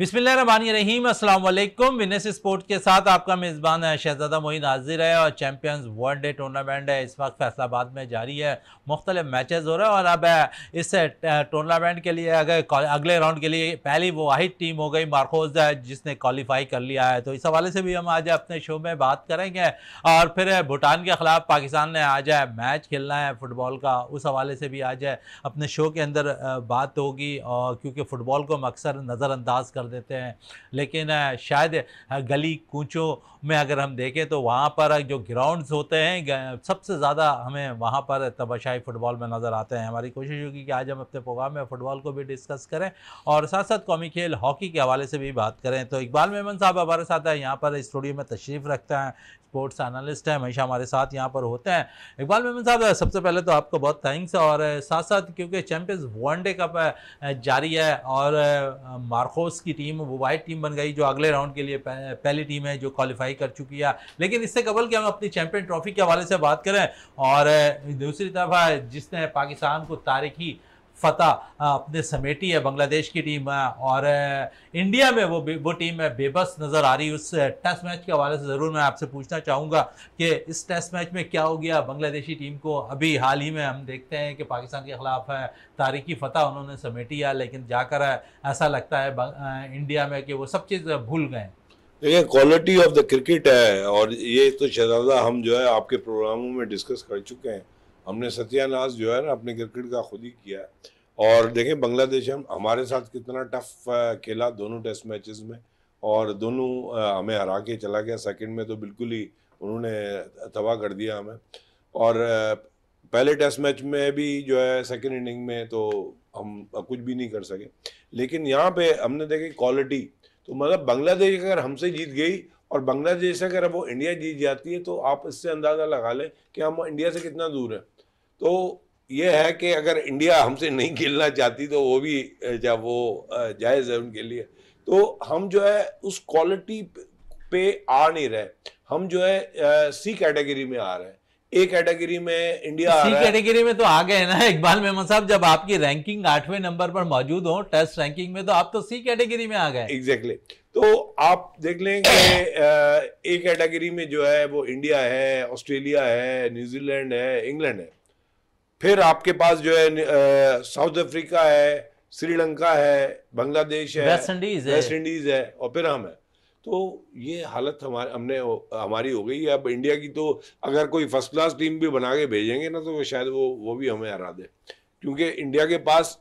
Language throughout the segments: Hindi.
बिस्मिल्लाहिर्रहमानिर्रहीम, अस्सलाम वालेकुम। विनेस स्पोर्ट के साथ आपका मेज़बान है शहजादा मोइन हाजिर है और चैंपियंस वनडे टूर्नामेंट है इस वक्त फैसलाबाद में जारी है। मुख्तलिफ मैचेस हो रहे हैं और अब इस टूर्नामेंट के लिए अगर अगले राउंड के लिए पहली वो वाहिद टीम हो गई मार्कोज जिसने क्वालिफाई कर लिया है, तो इस हवाले से भी हम आज अपने शो में बात करेंगे। और फिर भूटान के ख़िलाफ़ पाकिस्तान ने आज मैच खेलना है फुटबॉल का, उस हवाले से भी आज अपने शो के अंदर बात होगी। और क्योंकि फ़ुटबॉल को हम अक्सर नज़रअंदाज कर देते हैं, लेकिन शायद गली कूचों में अगर हम देखें तो वहाँ पर जो ग्राउंड्स होते हैं सबसे ज़्यादा हमें वहाँ पर तमाशाई फ़ुटबॉल में नज़र आते हैं। हमारी कोशिश होगी कि आज हम अपने प्रोग्राम में फ़ुटबॉल को भी डिस्कस करें और साथ साथ कौमी खेल हॉकी के हवाले से भी बात करें। तो इकबाल मेमन साहब हमारे साथ है, यहाँ पर स्टूडियो में तशरीफ़ रखते हैं, स्पोर्ट्स एनालिस्ट हैं, हमेशा हमारे साथ यहाँ पर होते हैं। इकबाल मेमन साहब, सबसे पहले तो आपको बहुत थैंक्स। और साथ साथ क्योंकि चैंपियंस वनडे कप जारी है और मार्कोस की टीम वो वाइट टीम बन गई जो अगले राउंड के लिए पहली टीम है जो क्वालिफाई कर चुकी है। लेकिन इससे कबल कि हम अपनी चैंपियन ट्रॉफी के हवाले से बात करें और दूसरी तरफ जिसने पाकिस्तान को तारीखी फतह अपने समेटी है बांग्लादेश की टीम है और इंडिया में वो टीम है बेबस नज़र आ रही है। उस टेस्ट मैच के हवाले से ज़रूर मैं आपसे पूछना चाहूँगा कि इस टेस्ट मैच में क्या हो गया बांग्लादेशी टीम को। अभी हाल ही में हम देखते हैं कि पाकिस्तान के ख़िलाफ़ तारीखी फतह उन्होंने समेटी है, लेकिन जाकर ऐसा लगता है इंडिया में कि वो सब चीज़ भूल गए। देखिए, क्वालिटी ऑफ द क्रिकेट है और ये तो शहजादा हम जो है आपके प्रोग्रामों में डिस्कस कर चुके हैं। हमने सत्यानाश जो है ना अपने क्रिकेट का खुद ही किया है। और देखें बांग्लादेश हमारे साथ कितना टफ खेला दोनों टेस्ट मैचेस में और दोनों हमें हरा के चला गया। सेकंड में तो बिल्कुल ही उन्होंने तबाह कर दिया हमें। और पहले टेस्ट मैच में भी जो है सेकंड इनिंग में तो हम कुछ भी नहीं कर सके। लेकिन यहाँ पे हमने देखी क्वालिटी, तो मतलब बांग्लादेश अगर हमसे जीत गई और बांग्लादेश से अगर वो इंडिया जीत जाती है तो आप इससे अंदाज़ा लगा लें कि हम इंडिया से कितना दूर हैं। तो ये है कि अगर इंडिया हमसे नहीं खेलना चाहती तो वो भी जब वो जायज़ है उनके लिए। तो हम जो है उस क्वालिटी पे आ नहीं रहे, हम जो है सी कैटेगरी में आ रहे हैं। ए कैटेगरी में इंडिया आ रहा है। सी कैटेगरी में तो आ गए ना इकबाल मेमन साहब, जब आपकी रैंकिंग 8वें नंबर पर मौजूद हो टेस्ट रैंकिंग में तो आप तो सी कैटेगरी में आ गए। एग्जैक्टली। तो आप देख लें कि ए कैटेगरी में जो है वो इंडिया है, ऑस्ट्रेलिया है, न्यूजीलैंड है, इंग्लैंड है। फिर आपके पास जो है साउथ अफ्रीका है, श्रीलंका है, बांग्लादेश है, वेस्ट इंडीज है और फिर हम है। तो ये हालत हमारी हो गई है। अब इंडिया की तो अगर कोई फर्स्ट क्लास टीम भी बना के भेजेंगे ना तो शायद वो भी हमें हरा दे, क्योंकि इंडिया के पास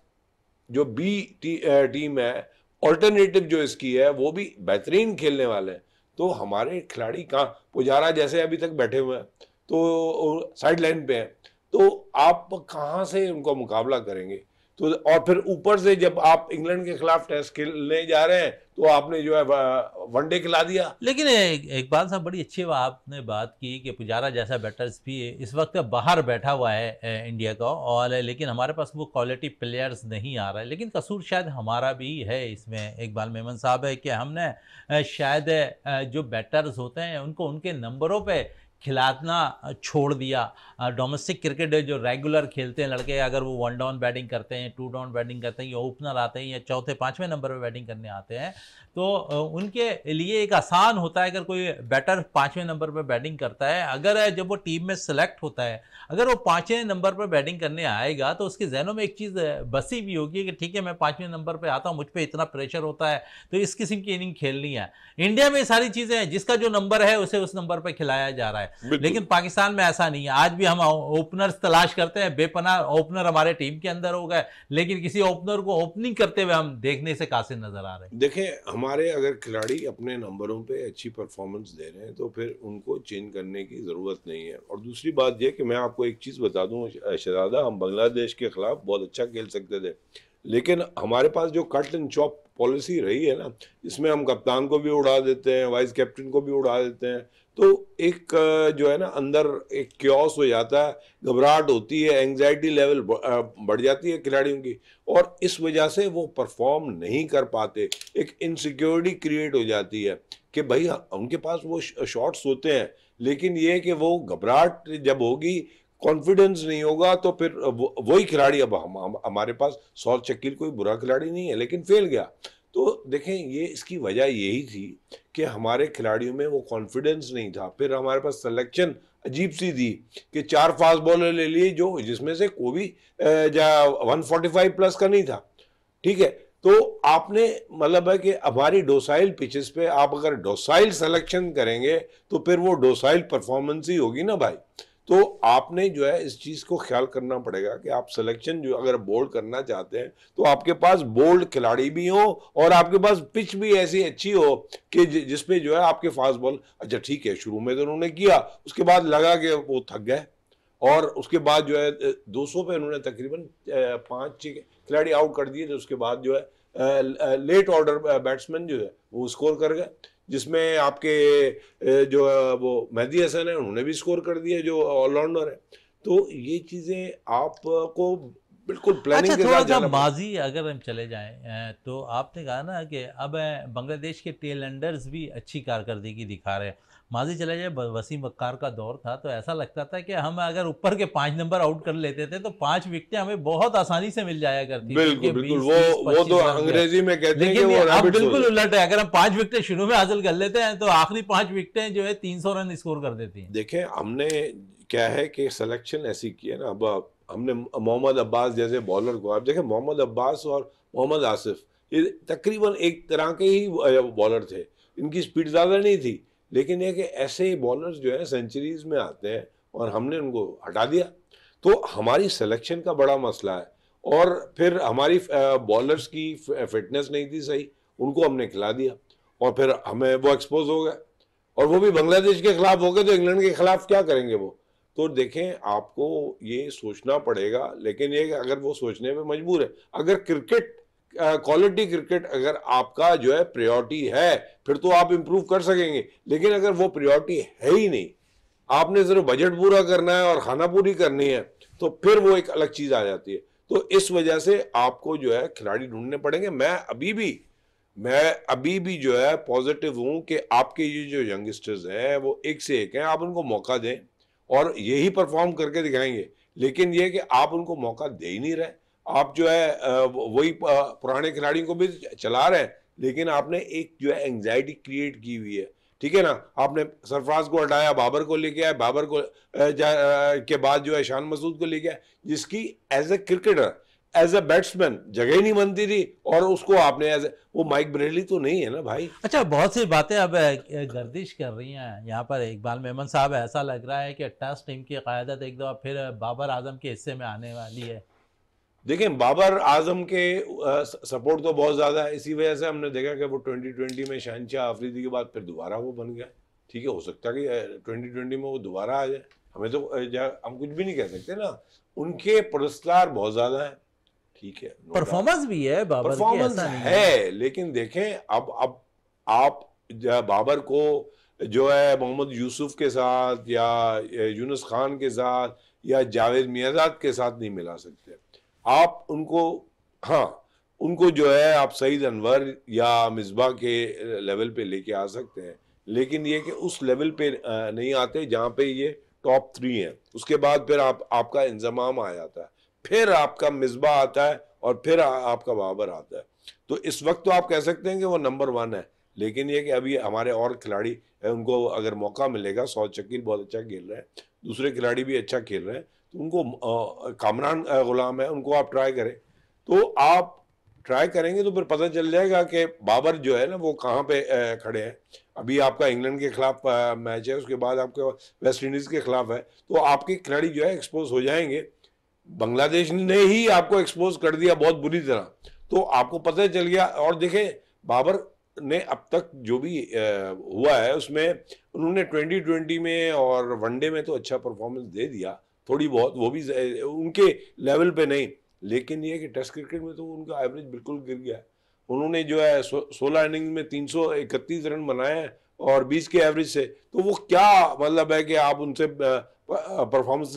जो बी टीम है ऑल्टरनेटिव जो इसकी है वो भी बेहतरीन खेलने वाले हैं। तो हमारे खिलाड़ी कहाँ, पुजारा जैसे अभी तक बैठे हुए हैं तो साइड लाइन पे हैं, तो आप कहाँ से उनका मुकाबला करेंगे। तो और फिर ऊपर से जब आप इंग्लैंड के खिलाफ टेस्ट खेलने जा रहे हैं तो आपने जो है वनडे खिला दिया। लेकिन एक बात साहब बड़ी अच्छी आपने बात की कि पुजारा जैसा बैटर्स भी इस वक्त बाहर बैठा हुआ है इंडिया का, और लेकिन हमारे पास वो क्वालिटी प्लेयर्स नहीं आ रहा है। लेकिन कसूर शायद हमारा भी है इसमें इकबाल मेमन साहब, है कि हमने शायद जो बैटर्स होते हैं उनको उनके नंबरों पे खिलाना छोड़ दिया। डोमेस्टिक क्रिकेट जो रेगुलर खेलते हैं लड़के, अगर वो 1 डाउन बैटिंग करते हैं, 2 डाउन बैटिंग करते हैं या ओपनर आते हैं या चौथे 5वें नंबर पे बैटिंग करने आते हैं, तो उनके लिए एक आसान होता है अगर कोई बैटर 5वें नंबर पर बैटिंग करता है। अगर जब वो टीम में सेलेक्ट होता है, अगर वो 5वें नंबर पर बैटिंग करने आएगा तो उसके जहनों में एक चीज़ बसी भी होगी कि ठीक है मैं 5वें नंबर पर आता हूँ, मुझ पर इतना प्रेशर होता है तो इस किस्म की इनिंग खेलनी है। इंडिया में सारी चीज़ें हैं, जिसका जो नंबर है उसे उस नंबर पर खिलाया जा रहा है। लेकिन पाकिस्तान में ऐसा नहीं है। आज भी हम ओपनर्स तलाश करते हैं, बेपनाह ओपनर हमारे टीम के अंदर हो गए, लेकिन किसी ओपनर को ओपनिंग करते हुए हम देखने से कासिर नजर आ रहे हैं। देखें, हमारे अगर खिलाड़ी अपने नंबरों पे अच्छी परफॉर्मेंस दे रहे हैं तो फिर उनको चेंज करने की ज़रूरत नहीं है। और दूसरी बात यह कि मैं आपको एक चीज़ बता दूं शहजादा, हम बांग्लादेश के खिलाफ बहुत अच्छा खेल सकते थे, लेकिन हमारे पास जो कट एंड चॉप पॉलिसी रही है ना, इसमें हम कप्तान को भी उड़ा देते हैं, वाइस कैप्टन को भी उड़ा देते हैं, तो एक जो है ना अंदर एक क्योस हो जाता है, घबराहट होती है, एंग्जाइटी लेवल बढ़ जाती है खिलाड़ियों की और इस वजह से वो परफॉर्म नहीं कर पाते। एक इनसिक्योरिटी क्रिएट हो जाती है कि भाई उनके पास वो शॉट्स होते हैं, लेकिन ये कि वो घबराहट जब होगी, कॉन्फिडेंस नहीं होगा, तो फिर वही खिलाड़ी अब हमारे पास सौरभ शकील कोई बुरा खिलाड़ी नहीं है लेकिन फेल गया। तो देखें, ये इसकी वजह यही थी कि हमारे खिलाड़ियों में वो कॉन्फिडेंस नहीं था। फिर हमारे पास सिलेक्शन अजीब सी थी कि 4 फास्ट बॉलर ले लिए जो जिसमें से कोई भी 145 प्लस का नहीं था। ठीक है, तो आपने मतलब है कि हमारी डोसाइल पिचेस पे आप अगर डोसाइल सिलेक्शन करेंगे तो फिर वो डोसाइल परफॉर्मेंस ही होगी ना भाई। तो आपने जो है इस चीज को ख्याल करना पड़ेगा कि आप सिलेक्शन जो अगर बोल्ड करना चाहते हैं तो आपके पास बोल्ड खिलाड़ी भी हो और आपके पास पिच भी ऐसी अच्छी हो कि जिसपे जो है आपके फास्ट बॉल, अच्छा ठीक है शुरू में तो उन्होंने किया, उसके बाद लगा कि वो थक गए और उसके बाद जो है 200 पे उन्होंने तकरीबन 5-6 खिलाड़ी आउट कर दिए। तो उसके बाद जो है लेट ऑर्डर बैट्समैन जो है वो स्कोर कर गए, जिसमें आपके जो वो मेहदी हसन है उन्होंने भी स्कोर कर दिया जो ऑलराउंडर है। तो ये चीज़ें आपको बिल्कुल अच्छा, प्लानिंग के थोड़ा साथ सा जाना पड़ेगा। माजी अगर हम चले जाएं, तो आपने कहा ना कि अब बांग्लादेश के टेल एंडर्स भी अच्छी कारकर्दगी दिखा रहे हैं। माजी चले जाए, वसीम अख्तर का दौर था तो ऐसा लगता था कि हम अगर ऊपर के 5 नंबर आउट कर लेते थे तो 5 विकेटें हमें बहुत आसानी से मिल जाया करती थी बिल्कुल कि बिल्कुल, 20 वो 30 वो तो 25 रन पे। अंग्रेजी में कहते हैं कि लेकिन ये वो अब रैबिट्स हो बिल्कुल जाए। उलट है, अगर हम 5 विकेटें शुरू में हासिल कर लेते हैं तो आखिरी 5 विकेटें जो है 300 रन स्कोर कर देती हैं। देखें, हमने क्या है कि सिलेक्शन ऐसी की है ना, अब हमने मोहम्मद अब्बास जैसे बॉलर को, आप देखें मोहम्मद अब्बास और मोहम्मद आसिफ ये तकरीबन एक तरह के ही बॉलर थे, इनकी स्पीड ज़्यादा नहीं थी, लेकिन ये कि ऐसे बॉलर्स जो है सेंचुरीज में आते हैं और हमने उनको हटा दिया। तो हमारी सिलेक्शन का बड़ा मसला है। और फिर हमारी बॉलर्स की फिटनेस नहीं थी सही, उनको हमने खिला दिया और फिर हमें वो एक्सपोज हो गए और वो भी बांग्लादेश के खिलाफ हो गए, तो इंग्लैंड के खिलाफ क्या करेंगे वो। तो देखें, आपको ये सोचना पड़ेगा, लेकिन ये अगर वो सोचने में मजबूर है, अगर क्रिकेट क्वालिटी क्रिकेट अगर आपका जो है प्रायोरिटी है फिर तो आप इंप्रूव कर सकेंगे, लेकिन अगर वो प्रायोरिटी है ही नहीं, आपने सिर्फ बजट पूरा करना है और खाना पूरी करनी है, तो फिर वो एक अलग चीज आ जाती है। तो इस वजह से आपको जो है खिलाड़ी ढूंढने पड़ेंगे। मैं अभी भी जो है पॉजिटिव हूं कि आपके ये जो यंगस्टर्स हैं वो एक से एक हैं, आप उनको मौका दें और यही परफॉर्म करके दिखाएंगे। लेकिन ये कि आप उनको मौका दे ही नहीं रहे, आप जो है वही पुराने खिलाड़ियों को भी चला रहे हैं, लेकिन आपने एक जो है एंग्जाइटी क्रिएट की हुई है। ठीक है ना, आपने सरफराज को हटाया, बाबर को लेके आए, बाबर को के बाद जो है शान मसूद को लेके आए, जिसकी as a cricketer as a batsman जगह ही नहीं बनती थी, और उसको आपने एज वो माइक ब्रेडली तो नहीं है ना भाई। अच्छा, बहुत सी बातें अब गर्दिश कर रही हैं यहाँ पर। इकबाल मेमन साहब, ऐसा लग रहा है कि टेस्ट टीम की क़यादत एक दफ़ा फिर बाबर आजम के हिस्से में आने वाली है। देखें, बाबर आजम के सपोर्ट तो बहुत ज़्यादा है, इसी वजह से हमने देखा कि वो 2020 में शहनशाह आफरीदी के बाद फिर दोबारा वो बन गया। ठीक है, हो सकता है कि 2020 में वो दोबारा आ जाए, हमें तो हम कुछ भी नहीं कह सकते ना। उनके पुरस्कार बहुत ज़्यादा हैं, ठीक है, नो डाउट परफॉर्मेंस भी है बाबर की, परफॉर्मेंस ऐसा नहीं है, लेकिन देखें अब आप बाबर को जो है मोहम्मद यूसुफ के साथ या यूनुस खान के साथ या जावेद मियाँदाद के साथ नहीं मिला सकते। आप उनको, हाँ, उनको जो है आप सईद अनवर या मिसबाह के लेवल पे लेके आ सकते हैं, लेकिन ये कि उस लेवल पे नहीं आते जहाँ पे ये टॉप 3 है। उसके बाद फिर आपका इंजमाम आ जाता है, फिर आपका मिसबाह आता है और फिर आपका बाबर आता है। तो इस वक्त तो आप कह सकते हैं कि वो नंबर 1 है, लेकिन ये कि अभी हमारे और खिलाड़ी है, उनको अगर मौका मिलेगा, सौद शकील बहुत अच्छा खेल रहे हैं, दूसरे खिलाड़ी भी अच्छा खेल रहे हैं, तो उनको कामरान गुलाम है, उनको आप ट्राई करें। तो आप ट्राई करेंगे तो फिर पता चल जाएगा कि बाबर जो है ना वो कहाँ पे खड़े हैं। अभी आपका इंग्लैंड के खिलाफ मैच है, उसके बाद आपके वेस्ट इंडीज के खिलाफ है, तो आपके खिलाड़ी जो है एक्सपोज हो जाएंगे। बांग्लादेश ने ही आपको एक्सपोज कर दिया बहुत बुरी तरह, तो आपको पता चल गया। और देखें, बाबर ने अब तक जो भी हुआ है उसमें उन्होंने 2020 में और वनडे में तो अच्छा परफॉर्मेंस दे दिया, थोड़ी बहुत, वो भी उनके लेवल पे नहीं, लेकिन ये कि टेस्ट क्रिकेट में तो उनका एवरेज बिल्कुल गिर गया है। उन्होंने जो है 16 इनिंग में 331 रन बनाए हैं और 20 के एवरेज से, तो वो क्या मतलब है कि आप उनसे परफॉर्मेंस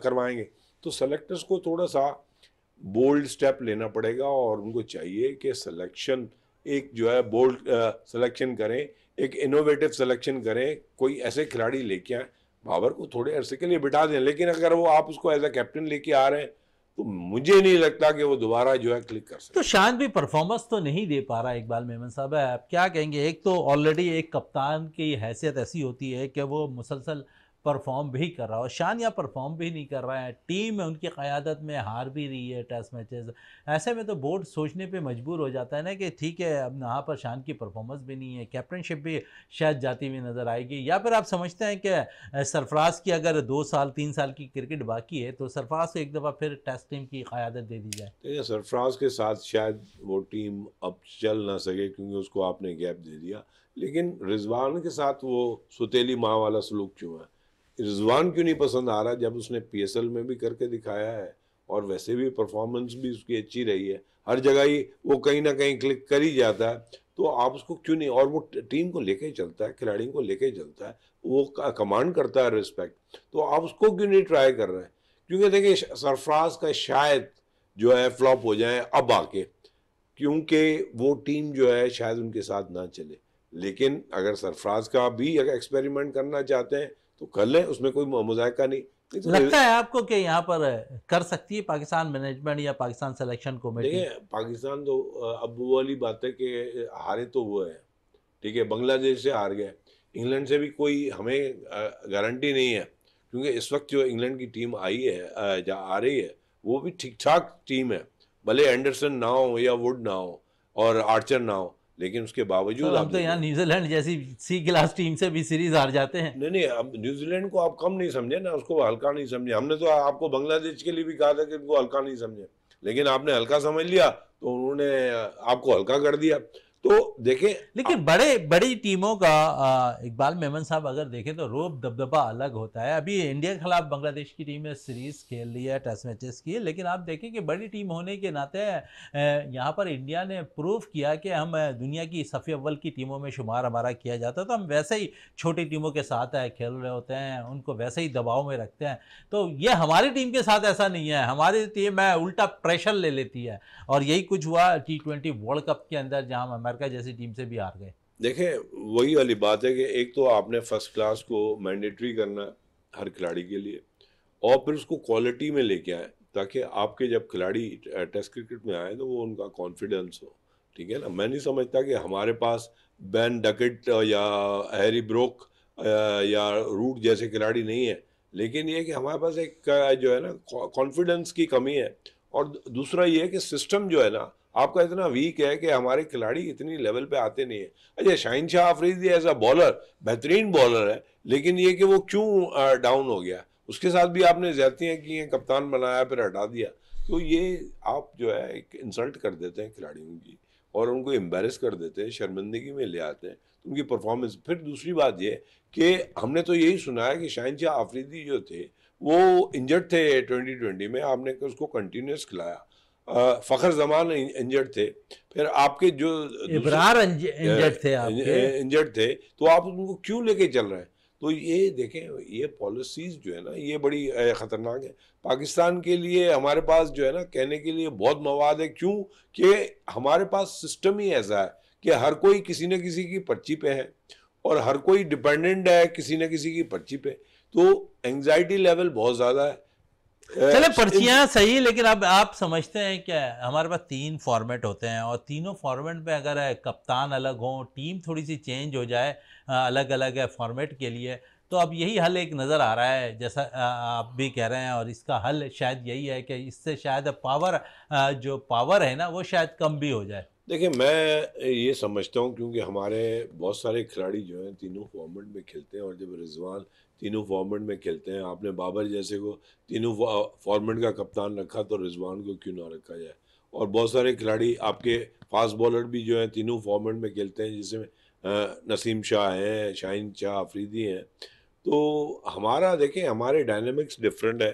करवाएंगे। तो सेलेक्टर्स को थोड़ा सा बोल्ड स्टेप लेना पड़ेगा और उनको चाहिए कि सिलेक्शन एक जो है बोल्ड सिलेक्शन करें, एक इनोवेटिव सिलेक्शन करें, कोई ऐसे खिलाड़ी लेके आए। बाबर को थोड़े अरसे के लिए बिठा दें, लेकिन अगर वो आप उसको एज ए कैप्टन लेके आ रहे हैं तो मुझे नहीं लगता कि वो दोबारा जो है क्लिक कर सकते। तो शान भी परफॉर्मेंस तो नहीं दे पा रहा इकबाल मेमन साहब, आप क्या कहेंगे? एक तो ऑलरेडी एक कप्तान की हैसियत ऐसी होती है कि वो मुसलसल परफॉर्म भी कर रहा है, और शान या परफॉर्म भी नहीं कर रहा है, टीम में उनकी क़यादत में हार भी रही है टेस्ट मैचेस। ऐसे में तो बोर्ड सोचने पे मजबूर हो जाता है ना कि ठीक है, अब यहाँ पर शान की परफॉर्मेंस भी नहीं है, कैप्टनशिप भी शायद जाती हुई नज़र आएगी। या फिर आप समझते हैं कि सरफराज की अगर 2 साल 3 साल की क्रिकेट बाकी है तो सरफराज को एक दफ़ा फिर टेस्ट टीम की क़यादत दे दी जाए? देखिए, सरफराज के साथ शायद वो टीम अब चल ना सके क्योंकि उसको आपने गैप दे दिया, लेकिन रिजवान के साथ वो सुतेली माँ वाला सलूक क्यों है? रिजवान क्यों नहीं पसंद आ रहा जब उसने पीएसएल में भी करके दिखाया है और वैसे भी परफॉर्मेंस भी उसकी अच्छी रही है, हर जगह ही वो कहीं ना कहीं क्लिक कर ही जाता है, तो आप उसको क्यों नहीं? और वो टीम को लेके चलता है, खिलाड़ियों को लेके चलता है, वो कमांड करता है रिस्पेक्ट, तो आप उसको क्यों नहीं ट्राई कर रहे हैं? क्योंकि देखिए, सरफराज का शायद जो है फ्लॉप हो जाए अब आके, क्योंकि वो टीम जो है शायद उनके साथ ना चले। लेकिन अगर सरफराज का भी अगर एक्सपेरिमेंट करना चाहते हैं तो कर लें, उसमें कोई मुज़ायका नहीं। तो लगता है आपको कि यहाँ पर कर सकती है पाकिस्तान मैनेजमेंट या पाकिस्तान सिलेक्शन कमेटी? देखिए, पाकिस्तान तो अब वो वाली बात है कि हारे तो वो है, ठीक है, बांग्लादेश से हार गए, इंग्लैंड से भी कोई हमें गारंटी नहीं है, क्योंकि इस वक्त जो इंग्लैंड की टीम आई है जा आ रही है वो भी ठीक ठाक टीम है, भले एंडरसन ना हो या वुड ना हो और आर्चर ना हो, लेकिन उसके बावजूद तो आप हम तो यहाँ देखें। न्यूजीलैंड जैसी सी क्लास टीम से भी सीरीज हार जाते हैं। नहीं नहीं, अब न्यूजीलैंड को आप कम नहीं समझे ना, उसको हल्का नहीं समझे। हमने तो आपको बांग्लादेश के लिए भी कहा था कि इनको हल्का नहीं समझे, लेकिन आपने हल्का समझ लिया तो उन्होंने आपको हल्का कर दिया। तो देखें, लेकिन बड़ी टीमों का इकबाल मेमन साहब अगर देखें तो रोब दबदबा अलग होता है। अभी इंडिया के खिलाफ बांग्लादेश की टीम ने सीरीज खेल ली है, टेस्ट मैचेस की, लेकिन आप देखें कि बड़ी टीम होने के नाते यहाँ पर इंडिया ने प्रूव किया कि हम दुनिया की सफ़े अव्वल की टीमों में शुमार हमारा किया जाता है, तो हम वैसे ही छोटी टीमों के साथ खेल रहे होते हैं, उनको वैसे ही दबाव में रखते हैं। तो ये हमारी टीम के साथ ऐसा नहीं है, हमारी टीम उल्टा प्रेशर ले लेती है, और यही कुछ हुआ T20 वर्ल्ड कप के अंदर जहाँ हम अमेरिका जैसी टीम से भी हार गए। देखें, वही वाली बात है कि एक तो आपने फर्स्ट क्लास को मैंडेटरी करना है हर खिलाड़ी के लिए, और फिर उसको क्वालिटी में लेके आए ताकि आपके जब खिलाड़ी टेस्ट क्रिकेट में आए तो वो उनका कॉन्फिडेंस हो, ठीक है ना। मैं नहीं समझता कि हमारे पास बैन डकेट या हैरी ब्रोक या रूट जैसे खिलाड़ी नहीं है, लेकिन ये कि हमारे पास एक जो है ना कॉन्फिडेंस की कमी है, और दूसरा ये है कि सिस्टम जो है ना आपका इतना वीक है कि हमारे खिलाड़ी इतनी लेवल पे आते नहीं है। अच्छा, Shaheen Shah Afridi as a bowler बेहतरीन बॉलर है, लेकिन ये कि वो क्यों डाउन हो गया, उसके साथ भी आपने ज्यादतियाँ की हैं, कप्तान बनाया फिर हटा दिया, तो ये आप जो है एक इंसल्ट कर देते हैं खिलाड़ियों की और उनको एम्बेरस कर देते हैं, शर्मिंदगी में ले आते हैं तो उनकी परफॉर्मेंस। फिर दूसरी बात ये कि हमने तो यही सुना है कि शाहीन शाह अफरीदी जो थे वो इंजर्ड थे 2020 में, आपने उसको कंटिन्यूस खिलाया। फ़खर जमान इंजर्ड थे, फिर आपके जो इब्रार इंजर्ड थे, आपके इंजर्ड थे, तो आप उनको क्यों लेके चल रहे हैं? तो ये देखें, ये पॉलिसीज़ जो है ना ये बड़ी ख़तरनाक है पाकिस्तान के लिए। हमारे पास जो है ना कहने के लिए बहुत मवाद है, क्यों कि हमारे पास सिस्टम ही ऐसा है कि हर कोई किसी न किसी की पर्ची पे है और हर कोई डिपेंडेंट है किसी न किसी की पर्ची पे, तो एंग्जाइटी लेवल बहुत ज़्यादा है। चले पर्चियां सही, लेकिन अब आप समझते हैं क्या, हमारे पास 3 फॉर्मेट होते हैं और तीनों फॉर्मेट में अगर कप्तान अलग हो, टीम थोड़ी सी चेंज हो जाए अलग अलग फॉर्मेट के लिए, तो अब यही हल एक नज़र आ रहा है जैसा आप भी कह रहे हैं, और इसका हल शायद यही है कि इससे शायद पावर जो पावर है ना वो शायद कम भी हो जाए। देखिए, मैं ये समझता हूँ क्योंकि हमारे बहुत सारे खिलाड़ी जो हैं तीनों फॉर्मेट में खेलते हैं, और जब रिजवान तीनों फॉर्मेट में खेलते हैं, आपने बाबर जैसे को तीनों फॉर्मेट का कप्तान रखा, तो रिजवान को क्यों ना रखा जाए। और बहुत सारे खिलाड़ी आपके फास्ट बॉलर भी जो हैं तीनों फॉर्मेट में खेलते हैं, जिसमें नसीम शाह हैं, शाहीन शाह अफरीदी हैं। तो हमारा देखें, हमारे डायनेमिक्स डिफरेंट है,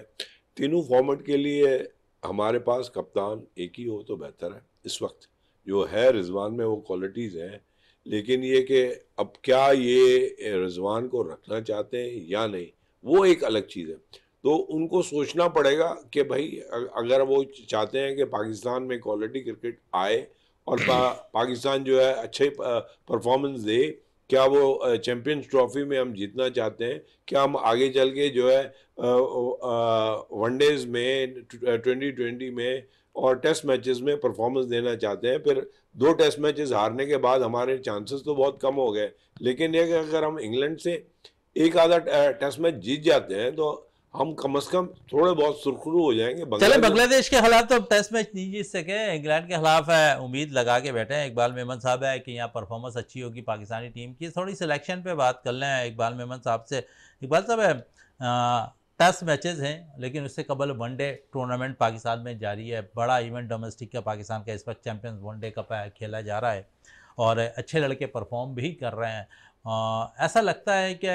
तीनों फॉर्मेट के लिए हमारे पास कप्तान एक ही हो तो बेहतर है। इस वक्त जो है रिजवान में वो क्वालिटीज़ हैं, लेकिन ये कि अब क्या ये रिजवान को रखना चाहते हैं या नहीं, वो एक अलग चीज़ है। तो उनको सोचना पड़ेगा कि भाई अगर वो चाहते हैं कि पाकिस्तान में क्वालिटी क्रिकेट आए और पाकिस्तान जो है अच्छे परफॉर्मेंस दे, क्या वो चैंपियंस ट्रॉफी में हम जीतना चाहते हैं? क्या हम आगे चल के जो है वनडेज में 2020 में और टेस्ट मैचेस में परफॉर्मेंस देना चाहते हैं? फिर 2 टेस्ट मैचेस हारने के बाद हमारे चांसेस तो बहुत कम हो गए, लेकिन ये कि अगर हम इंग्लैंड से एक आधा टेस्ट मैच जीत जाते हैं तो हम कम से कम थोड़े बहुत सुरखरू हो जाएंगे। चले बांग्लादेश के खिलाफ तो टेस्ट मैच नहीं जीत सके, इंग्लैंड के खिलाफ है उम्मीद लगा के बैठे हैं। इकबाल मेमन साहब है कि यहाँ परफॉर्मेंस अच्छी होगी पाकिस्तानी टीम की। थोड़ी सिलेक्शन पे बात कर लें इकबाल मेमन साहब से। इकबाल साहब है टेस्ट मैचेस हैं, लेकिन उससे कबल वनडे टूर्नामेंट पाकिस्तान में जारी है। बड़ा इवेंट डोमेस्टिक का पाकिस्तान का इस वक्त चैंपियंस वनडे कप खेला जा रहा है और अच्छे लड़के परफॉर्म भी कर रहे हैं। ऐसा लगता है कि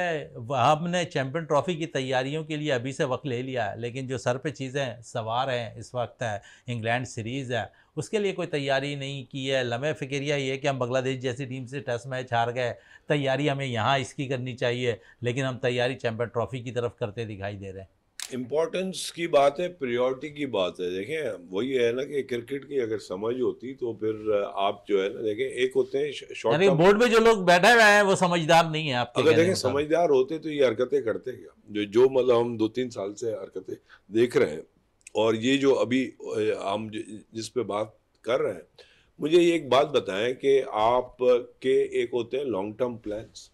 हमने चैंपियन ट्रॉफी की तैयारियों के लिए अभी से वक्त ले लिया है, लेकिन जो सर पे चीज़ें सवार हैं इस वक्त है इंग्लैंड सीरीज़ है, उसके लिए कोई तैयारी नहीं की है। लम्हे फिक्रिया ये कि हम बांग्लादेश जैसी टीम से टेस्ट मैच हार गए, तैयारी हमें यहाँ इसकी करनी चाहिए, लेकिन हम तैयारी चैंपियन ट्रॉफी की तरफ करते दिखाई दे रहे हैं। इम्पोर्टेंस की बात है, प्रायोरिटी की बात है। देखें वही है ना कि क्रिकेट की अगर समझ होती तो फिर आप जो है ना, देखें एक होते हैं शॉर्ट टर्म। बोर्ड में जो लोग बैठे हुए हैं वो समझदार नहीं है आपके अगर कहने देखें मुताबिक। समझदार होते तो ये हरकतें करते क्या, जो मतलब हम 2-3 साल से हरकतें देख रहे हैं। और ये जो अभी हम जिस पे बात कर रहे हैं, मुझे ये एक बात बताएं कि आप के एक होते हैं लॉन्ग टर्म प्लान्स,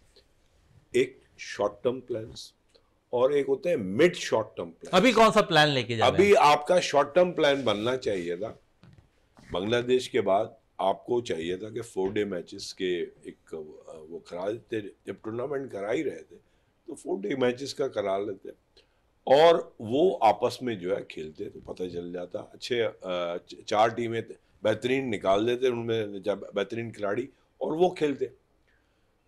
एक शॉर्ट टर्म प्लान्स और एक होते हैं मिड शॉर्ट टर्म प्लान। अभी कौन सा प्लान लेके जा रहे हैं? अभी आपका शॉर्ट टर्म प्लान बनना चाहिए था। बांग्लादेश के बाद आपको चाहिए था कि 4 डे मैचेस के एक वो करा देते। जब टूर्नामेंट करा ही रहे थे तो 4 डे मैचेस का करा लेते और वो आपस में जो है खेलते तो पता चल जाता। अच्छे 4 टीमें बेहतरीन निकाल देते उनमें बेहतरीन खिलाड़ी और वो खेलते,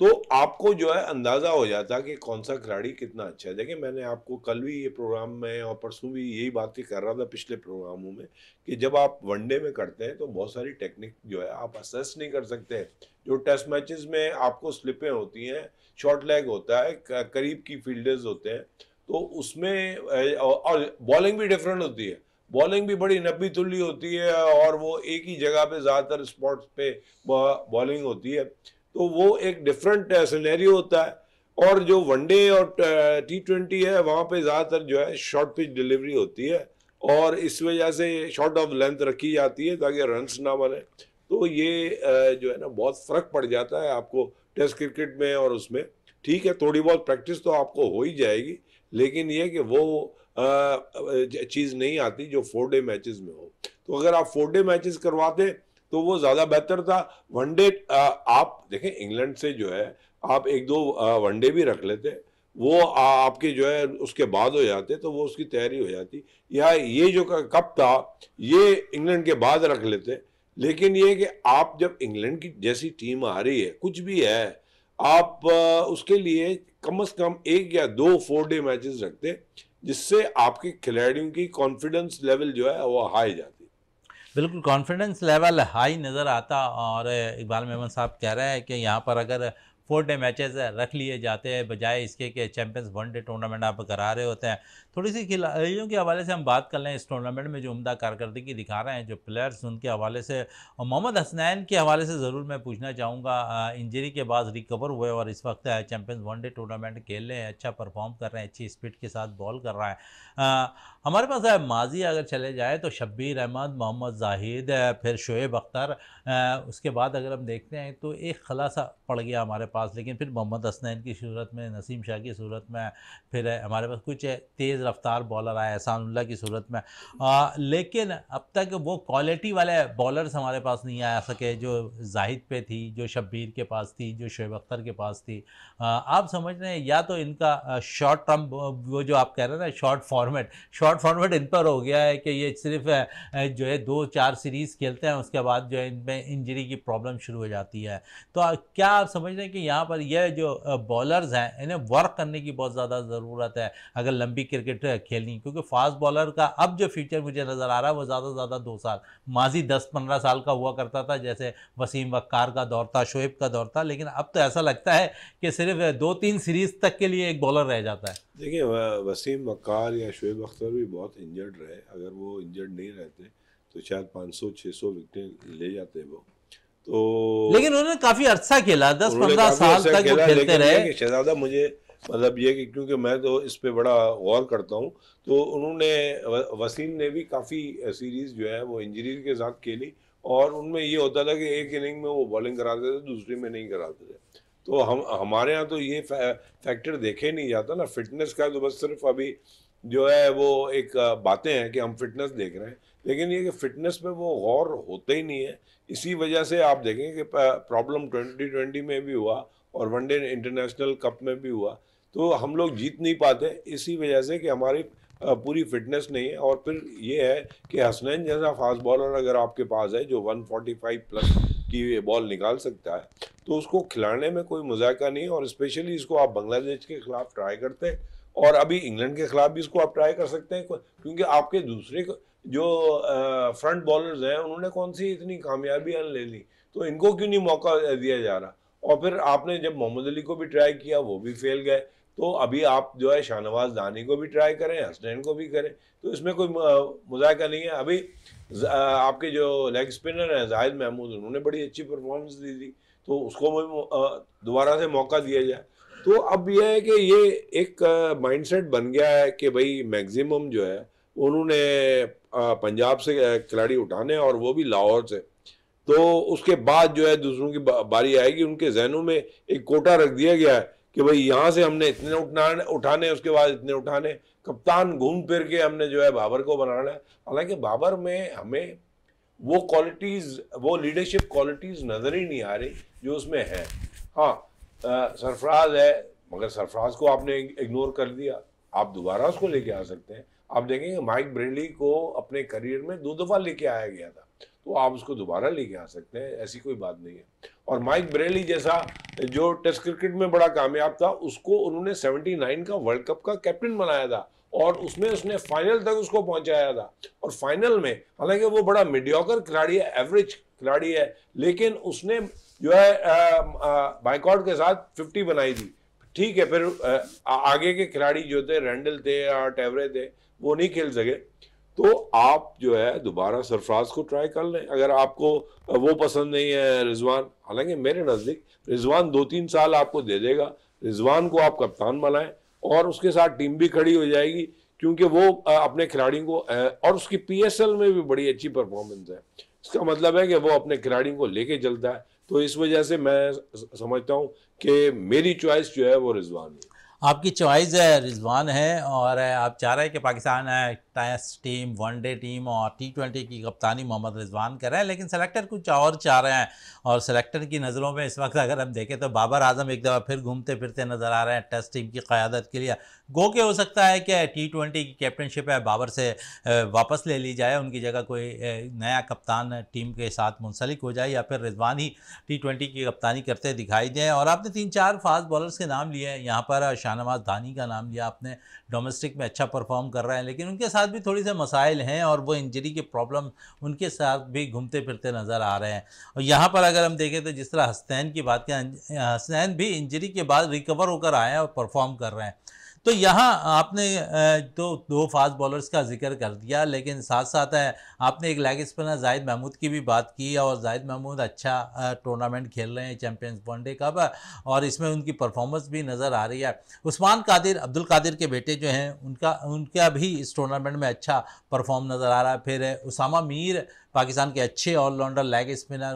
तो आपको जो है अंदाजा हो जाता कि कौन सा खिलाड़ी कितना अच्छा है। देखिए मैंने आपको कल भी ये प्रोग्राम में और परसों भी यही बात ही कर रहा था पिछले प्रोग्रामों में कि जब आप वनडे में करते हैं तो बहुत सारी टेक्निक जो है आप असेस नहीं कर सकते। जो टेस्ट मैचेस में आपको स्लिपें होती हैं, शॉर्ट लेग होता है, करीब की फील्डर्स होते हैं, तो उसमें और बॉलिंग भी डिफरेंट होती है। बॉलिंग भी बड़ी नब्बी तुल्ली होती है और वो एक ही जगह पे ज़्यादातर स्पॉट्स पे बॉलिंग होती है, तो वो एक डिफरेंट सिनेरियो होता है। और जो वनडे और T20 है वहाँ पे ज़्यादातर जो है शॉर्ट पिच डिलीवरी होती है और इस वजह से शॉर्ट ऑफ लेंथ रखी जाती है ताकि रन्स ना बने। तो ये जो है ना बहुत फ़र्क पड़ जाता है आपको टेस्ट क्रिकेट में और उसमें। ठीक है थोड़ी बहुत प्रैक्टिस तो आपको हो ही जाएगी, लेकिन ये कि वो चीज़ नहीं आती जो 4 डे मैचेस में हो। तो अगर आप 4 डे मैचेस करवाते तो वो ज़्यादा बेहतर था। वनडे आप देखें इंग्लैंड से जो है आप 1-2 वनडे भी रख लेते, वो आपके जो है उसके बाद हो जाते तो वो उसकी तैयारी हो जाती, या ये जो कप था ये इंग्लैंड के बाद रख लेते। लेकिन ये कि आप जब इंग्लैंड की जैसी टीम आ रही है कुछ भी है, आप उसके लिए कम से कम 1 या 2 4 डे मैचेस रखते जिससे आपके खिलाड़ियों की कॉन्फिडेंस लेवल जो है वो हाई जाती। बिल्कुल कॉन्फिडेंस लेवल हाई नज़र आता। और इकबाल मेमन साहब कह रहे हैं कि यहाँ पर अगर 4 डे मैचेस रख लिए जाते हैं बजाय इसके कि चैंपियंस वनडे टूर्नामेंट आप करा रहे होते हैं। थोड़ी सी खिलाड़ियों के हवाले से हम बात कर लें इस टूर्नामेंट में जो उम्दा कारकर्दगी दिखा रहे हैं जो प्लेयर्स, उनके हवाले से और मोहम्मद हसनैन के हवाले से ज़रूर मैं पूछना चाहूँगा। इंजरी के बाद रिकवर हुए और इस वक्त चैंपियंस वनडे टूर्नामेंट खेल रहे हैं, अच्छा परफॉर्म कर रहे हैं, अच्छी स्पीड के साथ बॉल कर रहा है। हमारे पास माजी अगर चले जाए तो शब्बीर अहमद, मोहम्मद जाहिद, फिर शोएब अख्तर, उसके बाद अगर हम देखते हैं तो एक खलासा पड़ गया हमारे पास। लेकिन फिर मोहम्मद हसनैन की सूरत में, नसीम शाह की सूरत में, फिर हमारे पास कुछ तेज़ रफ्तार बॉलर आए एहसानुल्लाह की सूरत में। लेकिन अब तक वो क्वालिटी वाले बॉलर्स हमारे पास नहीं आ सके जो जाहिद पे थी, जो शब्बीर के पास थी, जो शोएब अख्तर के पास थी। आप समझ रहे हैं या तो इनका शॉर्ट टर्म वो जो आप कह रहे हैं ना शॉर्ट फॉर्मेट इन पर हो गया है कि ये सिर्फ जो है 2-4 सीरीज़ खेलते हैं उसके बाद जो है इनमें इंजरी की प्रॉब्लम शुरू हो जाती है। तो क्या आप समझ रहे हैं कि यहाँ पर यह जो बॉलर्स हैं इन्हें वर्क करने की बहुत ज़्यादा ज़रूरत है अगर लंबी क्रिकेट खेलनी, क्योंकि फास्ट बॉलर का अब जो फ्यूचर मुझे नज़र आ रहा है वो ज़्यादा से ज़्यादा 2 साल, माजी 10-15 साल का हुआ करता था जैसे वसीम वक्कार का दौर था, शोएब का दौर था, लेकिन अब तो ऐसा लगता है कि सिर्फ 2-3 सीरीज़ तक के लिए एक बॉलर रह जाता है। देखिए वसीम वक्कार या शोएब अख्तर भी बहुत इंजर्ड रहे। अगर वो इंजर्ड नहीं रहते तो शायद 500-600 विकेटें ले जाते वो। तो लेकिन उन्होंने काफी अर्सा खेला, 10-15 काफी साल अच्छा तक वो खेला, खेलते लेकिन रहे। ये कि शहजादा मुझे मतलब ये कि क्योंकि मैं तो इस पे बड़ा गौर करता हूँ, तो उन्होंने वसीम ने भी काफ़ी सीरीज जो है वो इंजरी के साथ खेली, और उनमें ये होता था कि एक इनिंग में वो बॉलिंग कराते थे, दूसरी में नहीं कराते थे। तो हमारे यहाँ तो ये फैक्टर देखे नहीं जाता ना फिटनेस का, तो बस सिर्फ अभी जो है वो एक बातें हैं कि हम फिटनेस देख रहे हैं, लेकिन ये कि फिटनेस पे वो गौर होता ही नहीं है। इसी वजह से आप देखें कि प्रॉब्लम 2020 में भी हुआ और वनडे इंटरनेशनल कप में भी हुआ, तो हम लोग जीत नहीं पाते इसी वजह से कि हमारी पूरी फिटनेस नहीं है। और फिर ये है कि हसनैन जैसा फास्ट बॉलर अगर आपके पास है जो 145 प्लस की बॉल निकाल सकता है, तो उसको खिलाने में कोई मजाका नहीं है। और स्पेशली इसको आप बांग्लादेश के खिलाफ ट्राई करते हैं, और अभी इंग्लैंड के खिलाफ भी इसको आप ट्राई कर सकते हैं, क्योंकि आपके दूसरे जो फ्रंट बॉलर्स हैं उन्होंने कौन सी इतनी कामयाबियां ले ली, तो इनको क्यों नहीं मौका दिया जा रहा। और फिर आपने जब मोहम्मद अली को भी ट्राई किया वो भी फेल गए, तो अभी आप जो है शाहनवाज दानी को भी ट्राई करें, हसनैन को भी करें, तो इसमें कोई मजाका नहीं है। अभी आपके जो लेग स्पिनर हैं जाहिद महमूद, उन्होंने बड़ी अच्छी परफॉर्मेंस दी थी, तो उसको दोबारा से मौका दिया जाए। तो अब यह है कि ये एक माइंडसेट बन गया है कि भाई मैक्सिमम जो है उन्होंने पंजाब से खिलाड़ी उठाने, और वो भी लाहौर से, तो उसके बाद जो है दूसरों की बारी आएगी। उनके जहनों में एक कोटा रख दिया गया है कि भाई यहाँ से हमने इतने उठाने, उसके बाद इतने उठाने, कप्तान घूम फिर के हमने जो है बाबर को बनाना है। हालांकि बाबर में हमें वो क्वालिटीज, वो लीडरशिप क्वालिटीज नजर ही नहीं आ रही जो उसमें है। हाँ, सरफराज है, मगर सरफराज को आपने इग्नोर कर दिया, आप दोबारा उसको लेके आ सकते हैं। आप देखेंगे माइक ब्रेडली को अपने करियर में 2 दफा लेके आया गया था, तो आप उसको दोबारा लेके आ सकते हैं, ऐसी कोई बात नहीं है। और माइक ब्रेडली जैसा जो टेस्ट क्रिकेट में बड़ा कामयाब था, उसको उन्होंने 79 का वर्ल्ड कप का कैप्टन बनाया था, और उसमें उसने फाइनल तक उसको पहुंचाया था। और फाइनल में हालांकि वो बड़ा मीडियोकर खिलाड़ी है, एवरेज खिलाड़ी है, लेकिन उसने जो है बाइकआउट के साथ 50 बनाई थी। ठीक है, फिर आगे के खिलाड़ी जो थे, रैंडल थे या टेवरे थे, वो नहीं खेल सके, तो आप जो है दोबारा सरफराज को ट्राई कर लें। अगर आपको वो पसंद नहीं है रिजवान, हालांकि मेरे नज़दीक रिजवान 2-3 साल आपको दे देगा, रिजवान को आप कप्तान बनाएं और उसके साथ टीम भी खड़ी हो जाएगी, क्योंकि वो अपने खिलाड़ियों को, और उसकी पीएसएल में भी बड़ी अच्छी परफॉर्मेंस है, इसका मतलब है कि वो अपने खिलाड़ियों को लेके चलता है। तो इस वजह से मैं समझता हूँ कि मेरी चॉइस जो है वो रिजवान है। आपकी चॉइस है रिजवान है, और आप चाह रहे हैं कि Pakistan test team, one day team और T20 की कप्तानी मोहम्मद रिजवान कर रहे हैं, लेकिन सेलेक्टर कुछ और चाह रहे हैं। और सेलेक्टर की नज़रों में इस वक्त अगर हम देखें तो बाबर आजम एक दफ़ा फिर घूमते फिरते नज़र आ रहे हैं टेस्ट टीम की क़यादत के लिए। गो के हो सकता है कि T20 की कैप्टनशिप है बाबर से वापस ले ली जाए, उनकी जगह कोई नया कप्तान टीम के साथ मुंसलिक हो जाए, या फिर रिजवान ही T20 की कप्तानी करते दिखाई दें। और आपने 3-4 फास्ट बॉलर्स के नाम लिए हैं, यहाँ पर शाहनवाज दानी का नाम लिया आपने, डोमेस्टिक में अच्छा परफॉर्म कर रहे हैं, लेकिन उनके साथ भी थोड़ी से मसाइल हैं, और वो इंजरी के प्रॉब्लम उनके साथ भी घूमते फिरते नज़र आ रहे हैं। और यहाँ पर अगर हम देखें तो जिस तरह हसनैन की बात करें, हसनैन भी इंजरी के बाद रिकवर होकर आए हैं और परफॉर्म कर रहे हैं। तो यहाँ आपने तो 2 फास्ट बॉलर्स का जिक्र कर दिया, लेकिन साथ साथ आपने एक लेग स्पिनर जाहिद महमूद की भी बात की, और जाहिद महमूद अच्छा टूर्नामेंट खेल रहे हैं चैम्पियंस वनडे कप, और इसमें उनकी परफॉर्मेंस भी नज़र आ रही है। उस्मान कादिर, अब्दुल कादिर के बेटे जो हैं, उनका भी इस टूर्नामेंट में अच्छा परफॉर्म नज़र आ रहा है। फिर उसामा मीर, पाकिस्तान के अच्छे ऑलराउंडर लेग स्पिनर,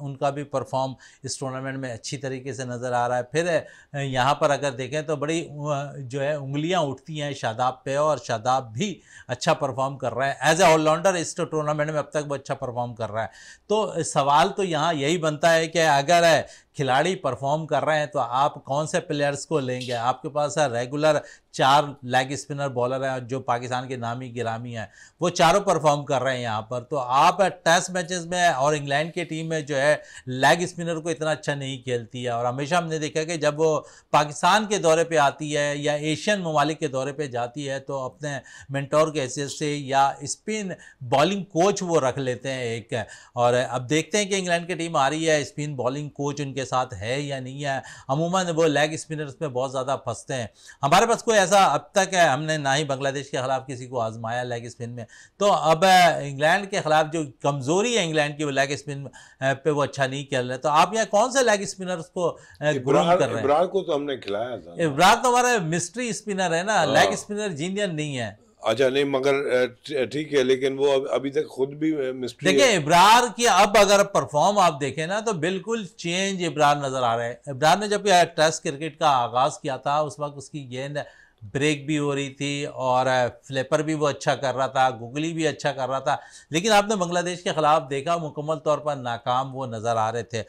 उनका भी परफॉर्म इस टूर्नामेंट में अच्छी तरीके से नज़र आ रहा है। फिर यहाँ पर अगर देखें तो बड़ी जो है उंगलियाँ उठती हैं शादाब पे, और शादाब भी अच्छा परफॉर्म कर रहा है एज ए ऑलराउंडर इस टूर्नामेंट में, अब तक वो अच्छा परफॉर्म कर रहा है। तो सवाल तो यहाँ यही बनता है कि अगर खिलाड़ी परफॉर्म कर रहे हैं तो आप कौन से प्लेयर्स को लेंगे। आपके पास रेगुलर 4 लेग स्पिनर बॉलर हैं जो पाकिस्तान के नामी गिरामी हैं, वो चारों परफॉर्म कर रहे हैं यहाँ पर। तो आप टेस्ट मैचेस में, और इंग्लैंड की टीम में जो है लेग स्पिनर को इतना अच्छा नहीं खेलती है, और हमेशा हमने देखा कि जब वो पाकिस्तान के दौरे पे आती है या एशियन ममालिक के दौरे पे जाती है तो अपने मेंटोर के हैसियत से या स्पिन बॉलिंग कोच वो रख लेते हैं एक। और अब देखते हैं कि इंग्लैंड की टीम आ रही है, स्पिन बॉलिंग कोच उनके साथ है या नहीं है। अमूमन वो लेग स्पिनर्स में बहुत ज़्यादा फंसते हैं। हमारे पास कोई ऐसा अब तक है, हमने ना ही बांग्लादेश के खिलाफ किसी को आजमाया लेग स्पिन में। तो अब इंग्लैंड के खिलाफ जो कमजोरी है इंग्लैंड की, वो लेग स्पिन पे वो अच्छा नहीं खेल रहे, तो आप यहाँ कौन से लेग स्पिनर्स को ग्रूम कर रहे हैं? इब्रार को तो हमने खिलाया था। इब्रार तो हमारा मिस्ट्री स्पिनर है ना, लेग स्पिनर जीनियन नहीं है। अच्छा नहीं, मगर ठीक है, लेकिन वो अभी तक खुद भी मिस्ट्री देखिए इब्रार की अब अगर परफॉर्म आप देखें ना तो बिल्कुल चेंज इब्रार नजर आ रहा है। इब्रार ने जब टेस्ट क्रिकेट का आगाज किया था उस वक्त उसकी गेंद ब्रेक भी हो रही थी और फ्लिपर भी वो अच्छा कर रहा था, गुगली भी अच्छा कर रहा था, लेकिन आपने बांग्लादेश के खिलाफ देखा मुकम्मल तौर पर नाकाम वो नज़र आ रहे थे।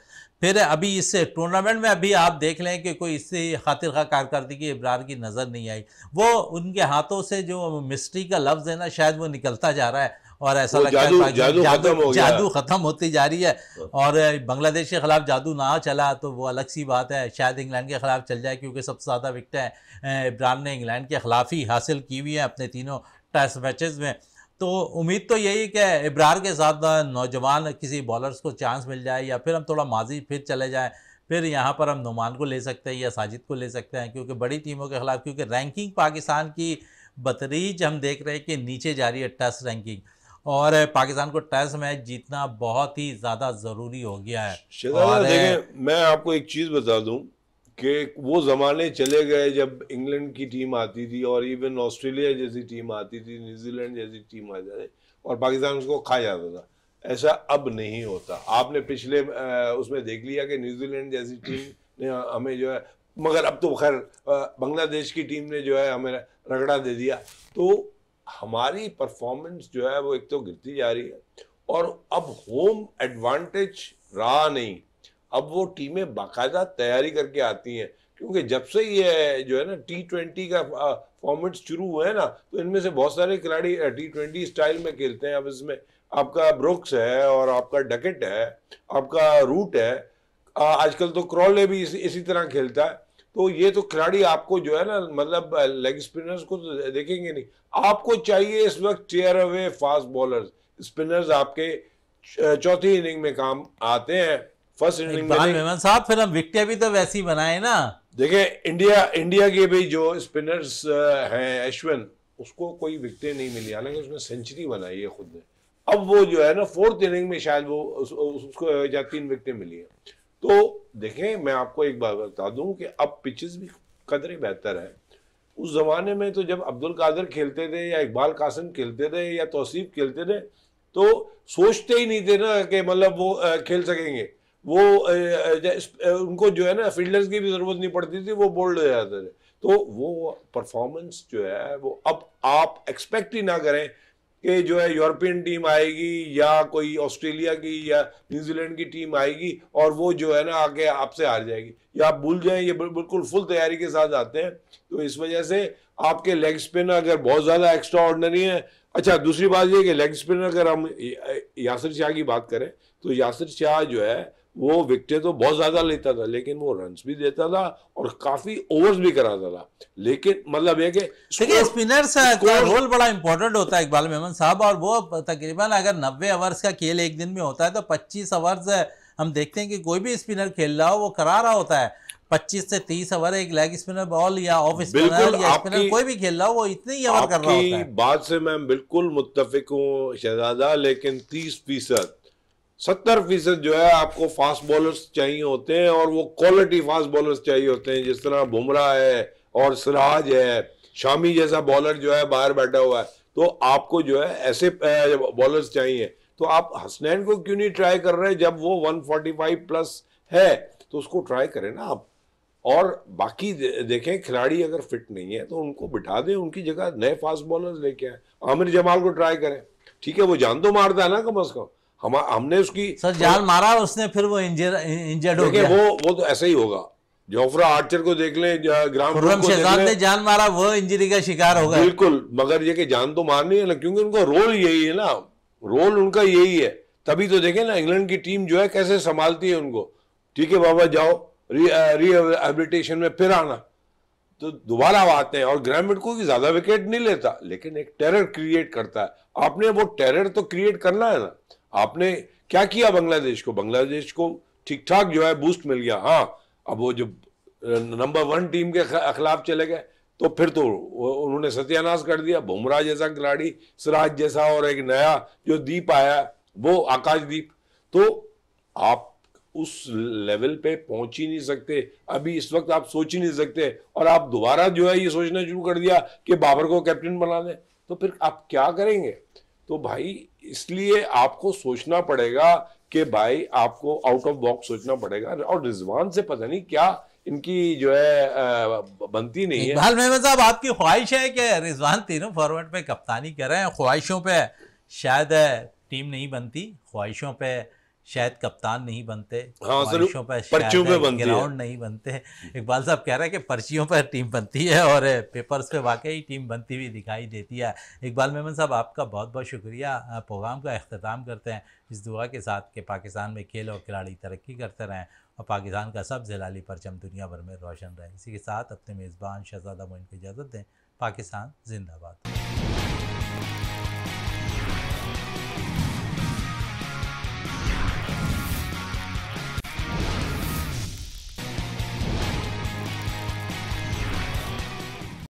फिर अभी इस टूर्नामेंट में अभी आप देख लें कि कोई इससे खातिर खा कारकर्दगी इब्रार की नज़र नहीं आई। वो उनके हाथों से जो मिस्ट्री का लफ्ज़ है ना शायद वो निकलता जा रहा है और ऐसा लगता है जादू खत्म होती जा रही है। और बांग्लादेश के खिलाफ जादू ना चला तो वो अलग सी बात है, शायद इंग्लैंड के खिलाफ चल जाए, क्योंकि सबसे ज़्यादा विकेटें इब्रार ने इंग्लैंड के खिलाफ ही हासिल की हुई है अपने तीनों टेस्ट मैचेस में। तो उम्मीद तो यही कि इब्रार के साथ नौजवान किसी बॉलर्स को चांस मिल जाए, या फिर हम थोड़ा माजी फिर चले जाएँ, फिर यहाँ पर हम नुमान को ले सकते हैं या साजिद को ले सकते हैं, क्योंकि बड़ी टीमों के खिलाफ, क्योंकि रैंकिंग पाकिस्तान की बतरीज हम देख रहे हैं कि नीचे जा रही है टेस्ट रैंकिंग, और पाकिस्तान को टेस्ट मैच जीतना बहुत ही ज़्यादा ज़रूरी हो गया है। और मैं आपको एक चीज़ बता दूं कि वो ज़माने चले गए जब इंग्लैंड की टीम आती थी और इवन ऑस्ट्रेलिया जैसी टीम आती थी, न्यूजीलैंड जैसी टीम आ जाती और पाकिस्तान उसको खा जाता था। ऐसा अब नहीं होता। आपने पिछले उसमें देख लिया कि न्यूजीलैंड जैसी टीम ने हमें जो है, मगर अब तो खैर बांग्लादेश की टीम ने जो है हमें रगड़ा दे दिया। तो हमारी परफॉर्मेंस जो है वो एक तो गिरती जा रही है, और अब होम एडवांटेज रहा नहीं। अब वो टीमें बाकायदा तैयारी करके आती हैं, क्योंकि जब से ये जो है ना T20 का फॉर्मेट शुरू हुआ है ना, तो इनमें से बहुत सारे खिलाड़ी T20 स्टाइल में खेलते हैं। अब इसमें आपका ब्रुक्स है और आपका डकेट है, आपका रूट है, आजकल तो क्रॉले भी इसी तरह खेलता है। तो ये तो खिलाड़ी आपको जो है ना, मतलब लेग स्पिनर्स को तो देखेंगे नहीं। आपको चाहिए इस वक्त टेयर अवे फास्ट बॉलर्स। स्पिनर्स आपके चौथी इनिंग में काम आते हैं, फर्स्ट इनिंग में साहब फिर हम विकेट भी तो वैसी बनाए ना। देखिए इंडिया के भी जो स्पिनर्स हैं, अश्विन, उसको कोई विकेट नहीं मिली, हालांकि उसने सेंचुरी बनाई है खुद ने। अब वो जो है ना फोर्थ इनिंग में शायद वो उसको या 3 विकेटें मिली है। तो देखें, मैं आपको एक बात बता दूं कि अब पिचेस भी कदरे बेहतर है। उस जमाने में तो जब अब्दुल कादिर खेलते थे या इकबाल कासिम खेलते थे या तौसीफ खेलते थे, तो सोचते ही नहीं थे ना कि मतलब वो खेल सकेंगे। वो उनको जो है ना फील्डर्स की भी जरूरत नहीं पड़ती थी, वो बोल्ड हो जाते थे। तो वो परफॉर्मेंस जो है वो अब आप एक्सपेक्ट ही ना करें कि जो है यूरोपियन टीम आएगी या कोई ऑस्ट्रेलिया की या न्यूजीलैंड की टीम आएगी और वो जो है ना आके आपसे हार जाएगी, या आप भूल जाएं। ये बिल्कुल फुल तैयारी के साथ आते हैं। तो इस वजह से आपके लेग स्पिनर अगर बहुत ज़्यादा एक्स्ट्रा ऑर्डिनरी है। अच्छा, दूसरी बात ये कि लेग स्पिनर अगर हम यासिर शाह की बात करें तो यासिर शाह जो है वो विकेटें तो बहुत ज्यादा लेता था, लेकिन वो रन्स भी देता था और काफी ओवर्स भी कराता था। लेकिन मतलब ये कि स्पिनर्स का रोल बड़ा इंपॉर्टेंट होता है इकबाल मेमन साहब, और वो तकरीबन अगर 90 ओवर्स का खेल एक दिन में होता है तो 25 ओवर्स हम देखते हैं कि कोई भी स्पिनर खेल रहा हो वो करा रहा होता है। 25 से 30 ओवर एक लेग स्पिनर बॉल या ऑफ स्पिनर या स्पिनर कोई भी खेल रहा हो वो इतने ही ओवर कर रहा होता है। बात से मैं बिल्कुल मुत्तफिक हूँ शहजादा, लेकिन 30%, 70% जो है आपको फास्ट बॉलर्स चाहिए होते हैं, और वो क्वालिटी फास्ट बॉलर्स चाहिए होते हैं। जिस तरह बुमराह है और सिराज है, शामी जैसा बॉलर जो है बाहर बैठा हुआ है, तो आपको जो है ऐसे बॉलर्स चाहिए। तो आप हसनैन को क्यों नहीं ट्राई कर रहे? जब वो 145 प्लस है तो उसको ट्राई करें ना आप। और बाकी देखें, खिलाड़ी अगर फिट नहीं है तो उनको बिठा दें, उनकी जगह नए फास्ट बॉलर्स लेके आए। आमिर जमाल को ट्राई करें, ठीक है, वो जान तो मारता है ना कम अज कम। हमने उसकी सर जान मारा उसने, फिर वो इंजर्ड हो गया। वो तो ऐसा ही होगा। जोफ्रा आर्चर को देख ले, शहजाद ने जान मारा, वो इंजरी का शिकार हो गया। बिल्कुल, मगर ये कि जान तो मारनी है ना, क्योंकि उनका रोल यही है ना, रोल उनका यही है। तभी तो देखें ना इंग्लैंड की टीम जो है कैसे संभालती है उनको। ठीक है बाबा, जाओ रिहेबिलिटेशन में फिर आना, तो दोबारा आते हैं। और ग्रामीण को ज्यादा विकेट नहीं लेता, लेकिन एक टेरर क्रिएट करता है। आपने वो टेरर तो क्रिएट करना है ना। आपने क्या किया बांग्लादेश को ठीक ठाक जो है बूस्ट मिल गया। हाँ, अब वो जो नंबर 1 टीम के खिलाफ चले गए तो फिर तो उन्होंने सत्यानाश कर दिया। बुमराह जैसा खिलाड़ी, सिराज जैसा, और एक नया जो दीप आया वो आकाशदीप, तो आप उस लेवल पे पहुंच ही नहीं सकते, अभी इस वक्त आप सोच ही नहीं सकते, और आप दोबारा जो है ये सोचना शुरू कर दिया कि बाबर को कैप्टन बना दें, तो फिर आप क्या करेंगे? तो भाई इसलिए आपको सोचना पड़ेगा कि भाई आपको आउट ऑफ बॉक्स सोचना पड़ेगा, और रिजवान से पता नहीं क्या इनकी जो है बनती नहीं है। इकबाल मेमन साहब, आपकी ख्वाहिश है कि रिजवान तीनों फॉर्मेट में कप्तानी कर रहे हैं, ख्वाहिशों पे शायद टीम नहीं बनती, ख्वाहिशों पे शायद कप्तान नहीं बनते, हाँ सर, ख्वाहिशों पे पर्चियों पे शायद बनती है। ग्राउंड नहीं बनते। इकबाल साहब कह रहे हैं कि पर्चियों पर टीम बनती है और पेपर्स पे वाकई टीम बनती हुई दिखाई देती है। इकबाल मेमन साहब, आपका बहुत बहुत शुक्रिया। प्रोग्राम का अख्ताम करते हैं इस दुआ के साथ कि पाकिस्तान में खेल और खिलाड़ी तरक्की करते रहें और पाकिस्तान का सब जलाली परचम दुनिया भर में रोशन रहे। इसी के साथ अपने मेज़बान शहजादा मोइन को इजाज़त दें। पाकिस्तान जिंदाबाद।